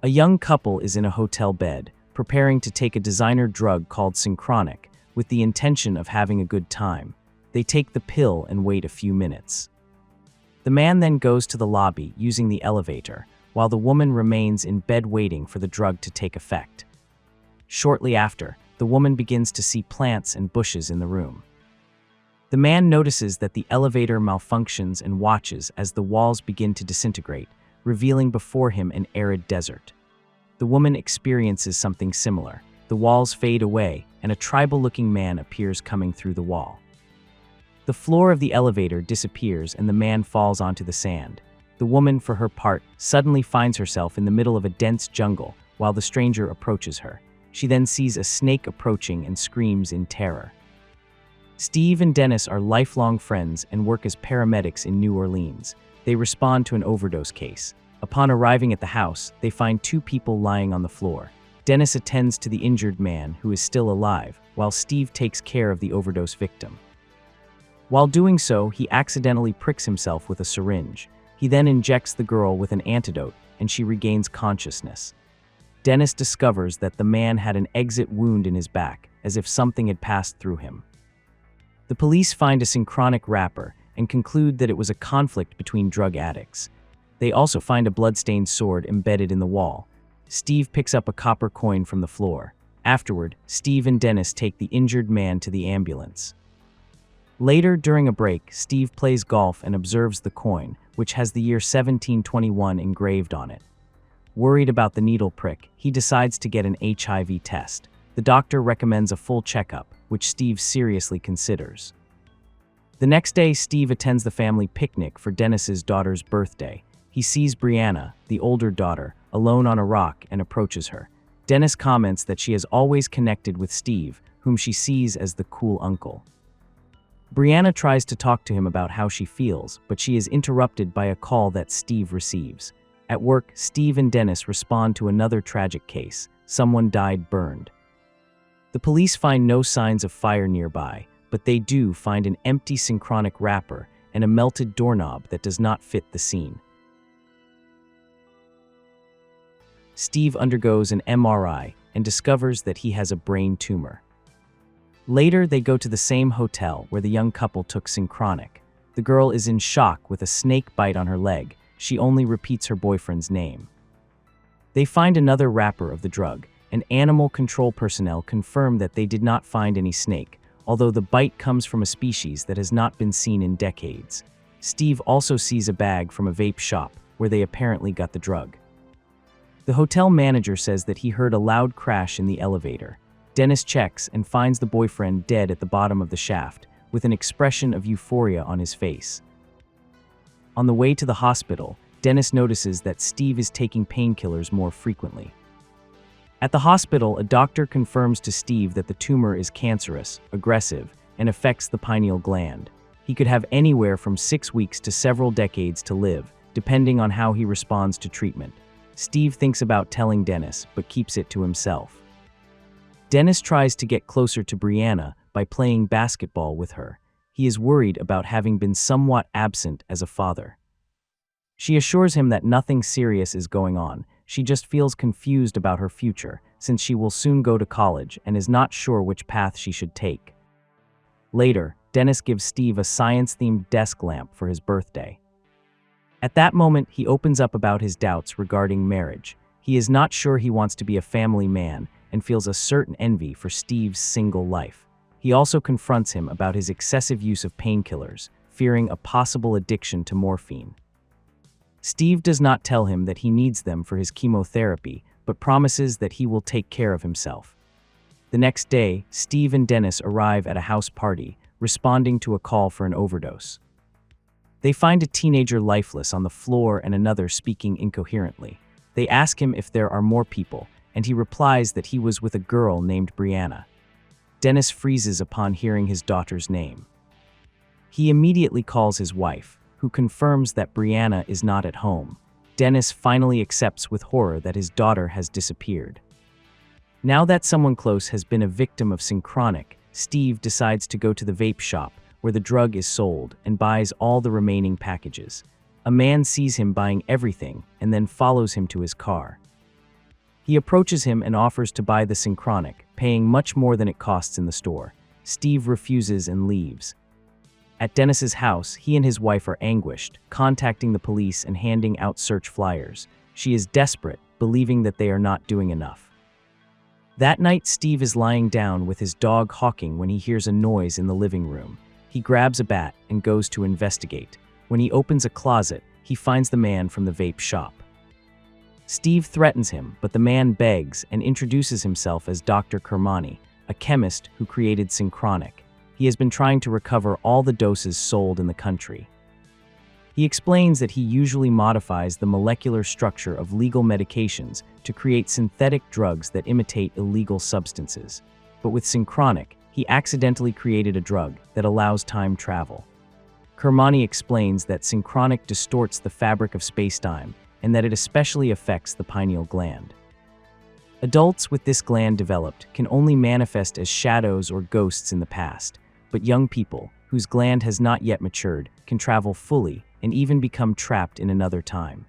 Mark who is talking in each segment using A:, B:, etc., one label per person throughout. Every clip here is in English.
A: A young couple is in a hotel bed, preparing to take a designer drug called synchronic, with the intention of having a good time. They take the pill and wait a few minutes. The man then goes to the lobby using the elevator, while the woman remains in bed waiting for the drug to take effect. Shortly after, the woman begins to see plants and bushes in the room. The man notices that the elevator malfunctions and watches as the walls begin to disintegrate, revealing before him an arid desert. The woman experiences something similar. The walls fade away, and a tribal-looking man appears coming through the wall. The floor of the elevator disappears and the man falls onto the sand. The woman, for her part, suddenly finds herself in the middle of a dense jungle while the stranger approaches her. She then sees a snake approaching and screams in terror. Steve and Dennis are lifelong friends and work as paramedics in New Orleans. They respond to an overdose case. Upon arriving at the house, they find two people lying on the floor. Dennis attends to the injured man, who is still alive, while Steve takes care of the overdose victim. While doing so, he accidentally pricks himself with a syringe. He then injects the girl with an antidote, and she regains consciousness. Dennis discovers that the man had an exit wound in his back, as if something had passed through him. The police find a synchronic wrapper and conclude that it was a conflict between drug addicts. They also find a bloodstained sword embedded in the wall. Steve picks up a copper coin from the floor. Afterward, Steve and Dennis take the injured man to the ambulance. Later, during a break, Steve plays golf and observes the coin, which has the year 1721 engraved on it. Worried about the needle prick, he decides to get an HIV test. The doctor recommends a full checkup, which Steve seriously considers. The next day, Steve attends the family picnic for Dennis's daughter's birthday. He sees Brianna, the older daughter, alone on a rock and approaches her. Dennis comments that she has always connected with Steve, whom she sees as the cool uncle. Brianna tries to talk to him about how she feels, but she is interrupted by a call that Steve receives. At work, Steve and Dennis respond to another tragic case. Someone died burned. The police find no signs of fire nearby, but they do find an empty synchronic wrapper and a melted doorknob that does not fit the scene. Steve undergoes an MRI and discovers that he has a brain tumor. Later, they go to the same hotel where the young couple took synchronic. The girl is in shock with a snake bite on her leg. She only repeats her boyfriend's name. They find another wrapper of the drug, and animal control personnel confirm that they did not find any snake, although the bite comes from a species that has not been seen in decades. Steve also sees a bag from a vape shop, where they apparently got the drug. The hotel manager says that he heard a loud crash in the elevator. Dennis checks and finds the boyfriend dead at the bottom of the shaft, with an expression of euphoria on his face. On the way to the hospital, Dennis notices that Steve is taking painkillers more frequently. At the hospital, a doctor confirms to Steve that the tumor is cancerous, aggressive, and affects the pineal gland. He could have anywhere from 6 weeks to several decades to live, depending on how he responds to treatment. Steve thinks about telling Dennis, but keeps it to himself. Dennis tries to get closer to Brianna by playing basketball with her. He is worried about having been somewhat absent as a father. She assures him that nothing serious is going on. She just feels confused about her future, since she will soon go to college and is not sure which path she should take. Later, Dennis gives Steve a science-themed desk lamp for his birthday. At that moment, he opens up about his doubts regarding marriage. He is not sure he wants to be a family man and feels a certain envy for Steve's single life. He also confronts him about his excessive use of painkillers, fearing a possible addiction to morphine. Steve does not tell him that he needs them for his chemotherapy, but promises that he will take care of himself. The next day, Steve and Dennis arrive at a house party, responding to a call for an overdose. They find a teenager lifeless on the floor and another speaking incoherently. They ask him if there are more people, and he replies that he was with a girl named Brianna. Dennis freezes upon hearing his daughter's name. He immediately calls his wife, who confirms that Brianna is not at home. Dennis finally accepts with horror that his daughter has disappeared. Now that someone close has been a victim of synchronic, Steve decides to go to the vape shop where the drug is sold and buys all the remaining packages. A man sees him buying everything and then follows him to his car. He approaches him and offers to buy the Synchronic, paying much more than it costs in the store. Steve refuses and leaves. At Dennis's house, he and his wife are anguished, contacting the police and handing out search flyers. She is desperate, believing that they are not doing enough. That night, Steve is lying down with his dog Hawking when he hears a noise in the living room. He grabs a bat and goes to investigate. When he opens a closet, he finds the man from the vape shop. Steve threatens him, but the man begs and introduces himself as Dr. Kermani, a chemist who created Synchronic. He has been trying to recover all the doses sold in the country. He explains that he usually modifies the molecular structure of legal medications to create synthetic drugs that imitate illegal substances. But with Synchronic, he accidentally created a drug that allows time travel. Kermani explains that Synchronic distorts the fabric of spacetime and that it especially affects the pineal gland. Adults with this gland developed can only manifest as shadows or ghosts in the past, but young people, whose gland has not yet matured, can travel fully and even become trapped in another time.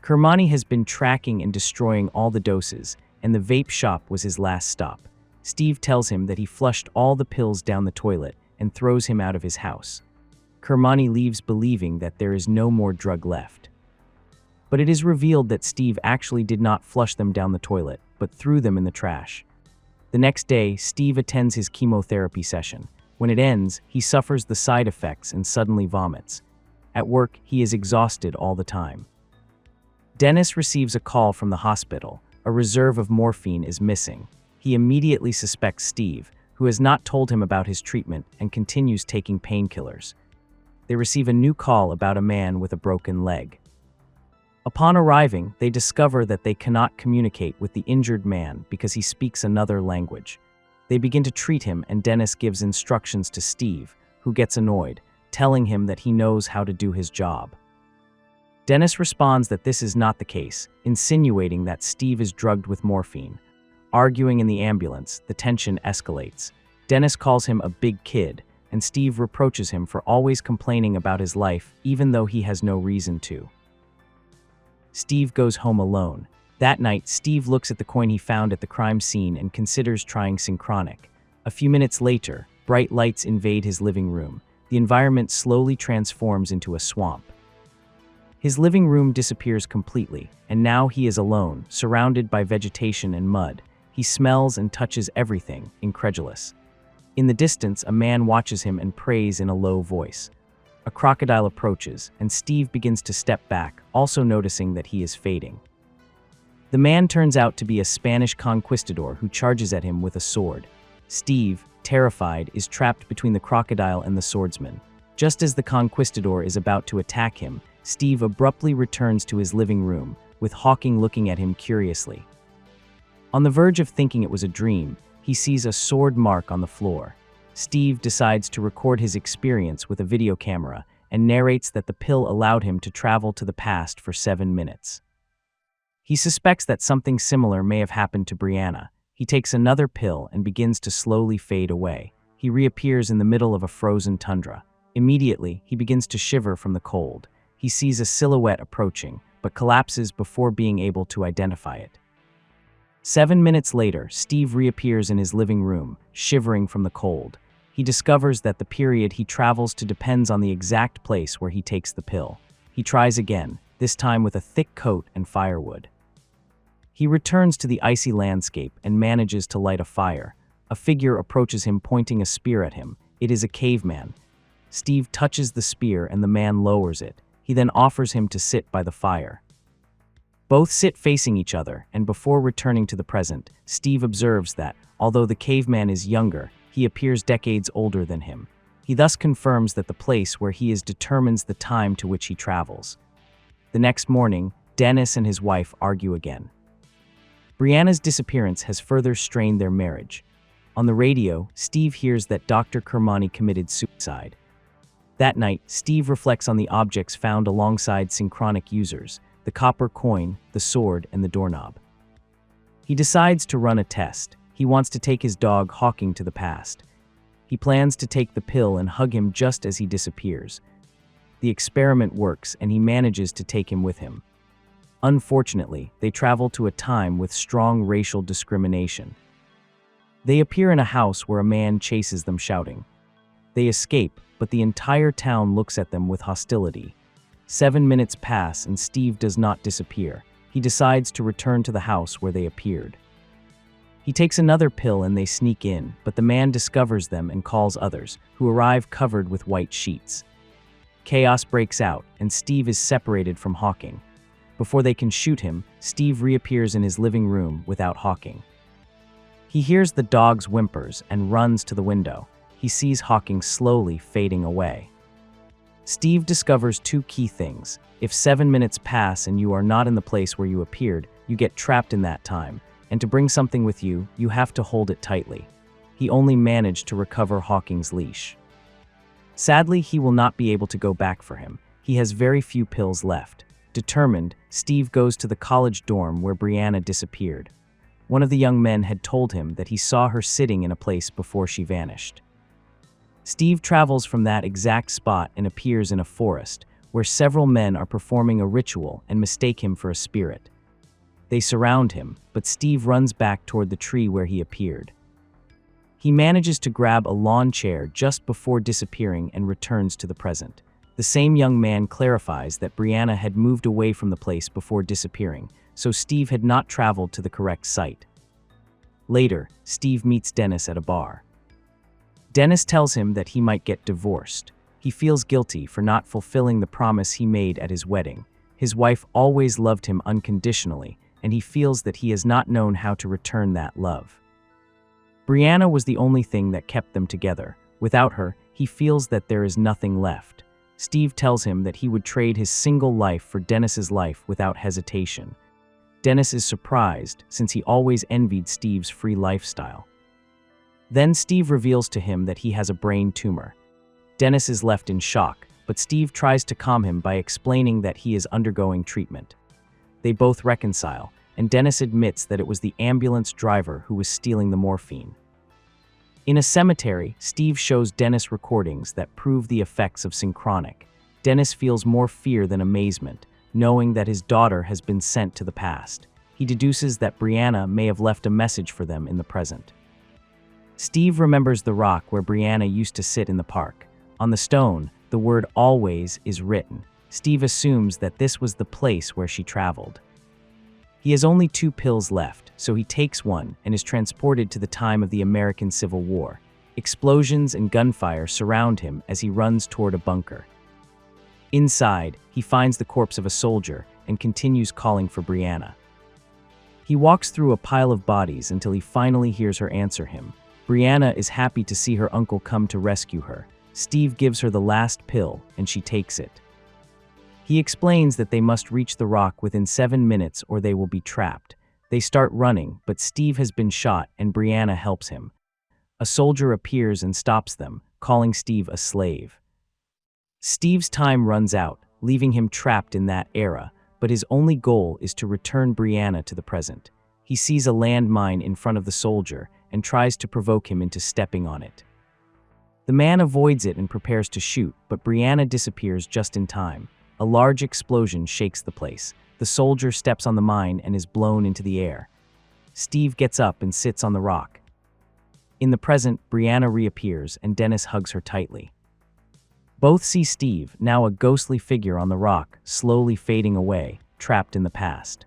A: Kermani has been tracking and destroying all the doses, and the vape shop was his last stop. Steve tells him that he flushed all the pills down the toilet and throws him out of his house. Kermani leaves believing that there is no more drug left. But it is revealed that Steve actually did not flush them down the toilet, but threw them in the trash. The next day, Steve attends his chemotherapy session. When it ends, he suffers the side effects and suddenly vomits. At work, he is exhausted all the time. Dennis receives a call from the hospital. A reserve of morphine is missing. He immediately suspects Steve, who has not told him about his treatment and continues taking painkillers. They receive a new call about a man with a broken leg. Upon arriving, they discover that they cannot communicate with the injured man because he speaks another language. They begin to treat him, and Dennis gives instructions to Steve, who gets annoyed, telling him that he knows how to do his job. Dennis responds that this is not the case, insinuating that Steve is drugged with morphine. Arguing in the ambulance, the tension escalates. Dennis calls him a big kid, and Steve reproaches him for always complaining about his life even though he has no reason to. Steve goes home alone. That night, Steve looks at the coin he found at the crime scene and considers trying Synchronic. A few minutes later, bright lights invade his living room. The environment slowly transforms into a swamp. His living room disappears completely, and now he is alone, surrounded by vegetation and mud. He smells and touches everything, incredulous. In the distance, a man watches him and prays in a low voice. A crocodile approaches, and Steve begins to step back, also noticing that he is fading. The man turns out to be a Spanish conquistador who charges at him with a sword. Steve, terrified, is trapped between the crocodile and the swordsman. Just as the conquistador is about to attack him, Steve abruptly returns to his living room, with Hawking looking at him curiously. On the verge of thinking it was a dream, he sees a sword mark on the floor. Steve decides to record his experience with a video camera and narrates that the pill allowed him to travel to the past for 7 minutes. He suspects that something similar may have happened to Brianna. He takes another pill and begins to slowly fade away. He reappears in the middle of a frozen tundra. Immediately, he begins to shiver from the cold. He sees a silhouette approaching, but collapses before being able to identify it. 7 minutes later, Steve reappears in his living room, shivering from the cold. He discovers that the period he travels to depends on the exact place where he takes the pill. He tries again, this time with a thick coat and firewood. He returns to the icy landscape and manages to light a fire. A figure approaches him pointing a spear at him. It is a caveman. Steve touches the spear and the man lowers it. He then offers him to sit by the fire. Both sit facing each other, and before returning to the present, Steve observes that, although the caveman is younger, he appears decades older than him. He thus confirms that the place where he is determines the time to which he travels. The next morning, Dennis and his wife argue again. Brianna's disappearance has further strained their marriage. On the radio, Steve hears that Dr. Kermani committed suicide. That night, Steve reflects on the objects found alongside Synchronic users, the copper coin, the sword, and the doorknob. He decides to run a test. He wants to take his dog Hawking to the past. He plans to take the pill and hug him just as he disappears. The experiment works, and he manages to take him with him. Unfortunately, they travel to a time with strong racial discrimination. They appear in a house where a man chases them shouting. They escape, but the entire town looks at them with hostility. 7 minutes pass and Steve does not disappear. He decides to return to the house where they appeared. He takes another pill and they sneak in, but the man discovers them and calls others, who arrive covered with white sheets. Chaos breaks out, and Steve is separated from Hawking. Before they can shoot him, Steve reappears in his living room without Hawking. He hears the dog's whimpers and runs to the window. He sees Hawking slowly fading away. Steve discovers two key things. If 7 minutes pass and you are not in the place where you appeared, you get trapped in that time, and to bring something with you, you have to hold it tightly. He only managed to recover Hawking's leash. Sadly, he will not be able to go back for him. He has very few pills left. Determined, Steve goes to the college dorm where Brianna disappeared. One of the young men had told him that he saw her sitting in a place before she vanished. Steve travels from that exact spot and appears in a forest, where several men are performing a ritual and mistake him for a spirit. They surround him, but Steve runs back toward the tree where he appeared. He manages to grab a lawn chair just before disappearing and returns to the present. The same young man clarifies that Brianna had moved away from the place before disappearing, so Steve had not traveled to the correct site. Later, Steve meets Dennis at a bar. Dennis tells him that he might get divorced. He feels guilty for not fulfilling the promise he made at his wedding. His wife always loved him unconditionally, and he feels that he has not known how to return that love. Brianna was the only thing that kept them together. Without her, he feels that there is nothing left. Steve tells him that he would trade his single life for Dennis's life without hesitation. Dennis is surprised, since he always envied Steve's free lifestyle. Then Steve reveals to him that he has a brain tumor. Dennis is left in shock, but Steve tries to calm him by explaining that he is undergoing treatment. They both reconcile, and Dennis admits that it was the ambulance driver who was stealing the morphine. In a cemetery, Steve shows Dennis recordings that prove the effects of synchronic. Dennis feels more fear than amazement, knowing that his daughter has been sent to the past. He deduces that Brianna may have left a message for them in the present. Steve remembers the rock where Brianna used to sit in the park. On the stone, the word "always" is written. Steve assumes that this was the place where she traveled. He has only 2 pills left, so he takes one and is transported to the time of the American Civil War. Explosions and gunfire surround him as he runs toward a bunker. Inside, he finds the corpse of a soldier and continues calling for Brianna. He walks through a pile of bodies until he finally hears her answer him. Brianna is happy to see her uncle come to rescue her. Steve gives her the last pill, and she takes it. He explains that they must reach the rock within 7 minutes or they will be trapped. They start running, but Steve has been shot and Brianna helps him. A soldier appears and stops them, calling Steve a slave. Steve's time runs out, leaving him trapped in that era, but his only goal is to return Brianna to the present. He sees a landmine in front of the soldier and tries to provoke him into stepping on it. The man avoids it and prepares to shoot, but Brianna disappears just in time. A large explosion shakes the place. The soldier steps on the mine and is blown into the air. Steve gets up and sits on the rock. In the present, Brianna reappears and Dennis hugs her tightly. Both see Steve, now a ghostly figure on the rock, slowly fading away, trapped in the past.